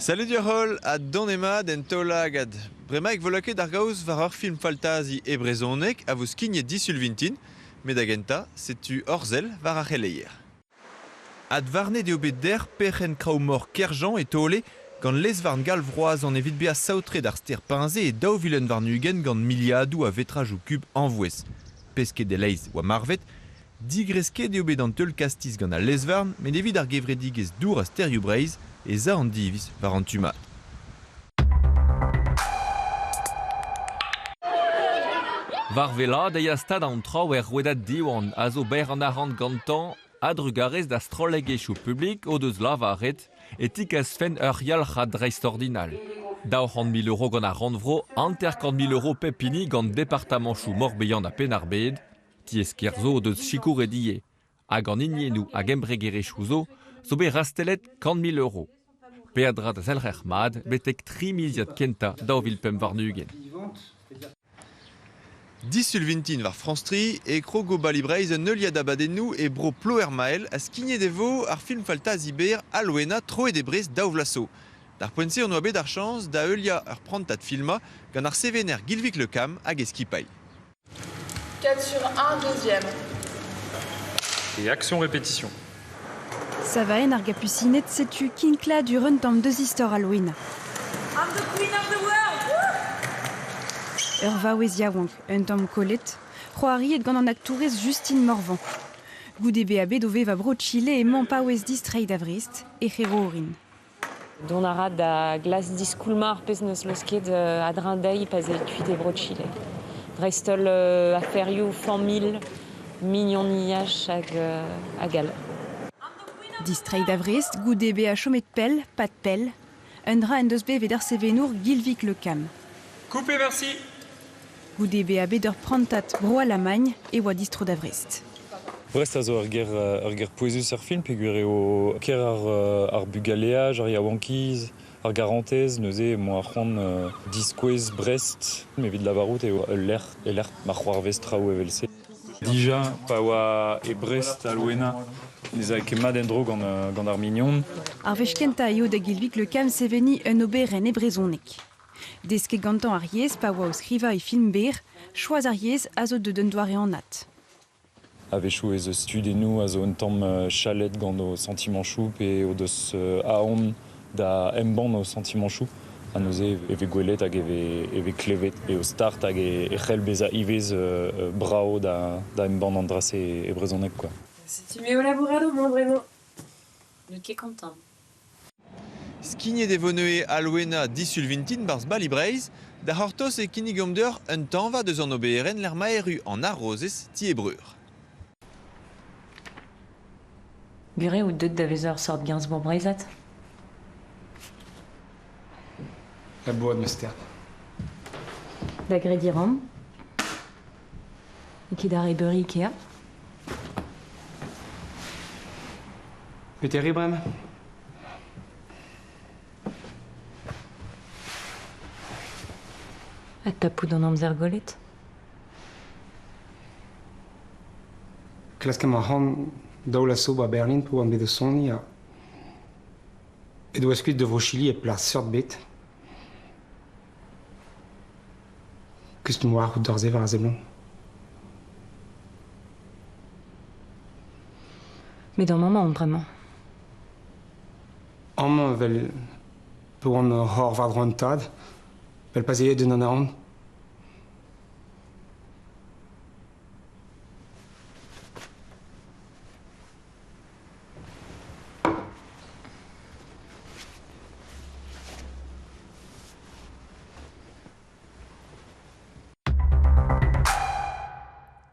Salut Diorol, à Donemad en Tolagad. Bremaik volaket ar gaoz var ar film faltazi e brezonek a vos skigne disulvintin, medagenta, setu orzel var ar releier. Ad varne de obet der perren kraumor kerjan et tole, gant lesvarn galvroaz an evit beas saotre d'ar ster pinze et daouvilen varnugen gant miliadou a vetraj ou kub envouez. Peske de leiz oa marvet, digreske de obet an teul kastiz gant a lesvarn, men evit ar gevredigez dour a sterioù breiz, et za an divis var an tumad. Var vela deia stad an traoù rouedat diwan a zo ber an arrant gantan adrugarez da strolegechou publik o deus lavaret et tikaz fen ur yalc'ha dreistordinal. Daou 100 000 € gant ar randvro, anter 100 000 € pepini gant departamentoù morbeian a penarbed, tiez kerzo o deus chikour edie. Hag an inienou hag embregerechou zo bet rastelet 100 000 €. Peadra da zelc'her mad, betek 3 miliad kenta daouvil pem varnugen. Disulvintin var France 3 e krogo balibreiz un euliad abadennou e bro ploer mael a skigne devo ar film faltaz iber aloena tro e debrez daouvlasso. Dar poense on oa bet ar chans da eulia ur prantat filma gant ar sevener Gilvik Le Cam hag eskipay. 4 sur 1, deuxième. Et action répétition. Savaen ar gapusinet setu kinkla du run tamm deus istor Halloween. I'm the queen of the world! Ur vaouez yaouank, un tamm kolet, c'hoariet gant an aktourez Justine Morvan. Goude beabe dove va bro Chile e mampaouez distreiñ d'avrist e c'herorin. Don a rat da glas diskoulmar pez neus leusket adrindei paz e kuit e bro Chile. Dreistol aferioù 100 000 mignoniach hag al. Distreiñ d'avrist, goude be a chomet pell, pat pell, un dra en deus be vedar sevenour Gilvik Le Cam. Coupé, merci. Goude beabe d'ur prantat bro a lamagne e oa distro d'avrist. Brest a zo ur ger poezus ar film peogwir eo ker ar bugaleaj, ar yaouankiz, ar garantez, neuze mo ar c'hoant diskouez Brest, evit lavarout eo l'er ma c'hoarvez traoù evelse. Dija, pa oa e Brest Halloween, nez a kemat en dro gant ar mignon. Ar vechkenta eo da Gilvik Le Cam seveni un ober en ebrezonek. Deske gantan ar yez pa oa o skriva e film ber, choaz ar yez a zo de dendoare an nat. Avechou ez eus studennou a zo un tamm chalet gant o sentimentoù pe o deus aon da emban o sentimentoù. A neuze eve gwelet hag eve klevet e o start hag e c'hell bezañ ivez brao da emban an dras e brezonek, quoi. Si tu mets au laborado, mon Bruno. Le ket content. Skigne devo neue aloena disulvintin barz balibreiz, da hortos e kinigomdeur un tamm va deus an oberen l'er maeru an arrozez ti e breur. Gure ou deud da vezeur sort Gainsbourg breizat. La boîte de stern. Da grediram. E ket ar ebeuri Ikea. Peter Ibrahim. Ha tapout an amzer golet. Klasket ma c'hoant daou la sob a Berlin pou an bet de soni a... E doa skuit de vo Chili e plas seurt bet. Kust moar ou dorze var a zeblon. Mais dans maman, vraiment. Am vel pou an hor var droan tad, vel pas e den an aon.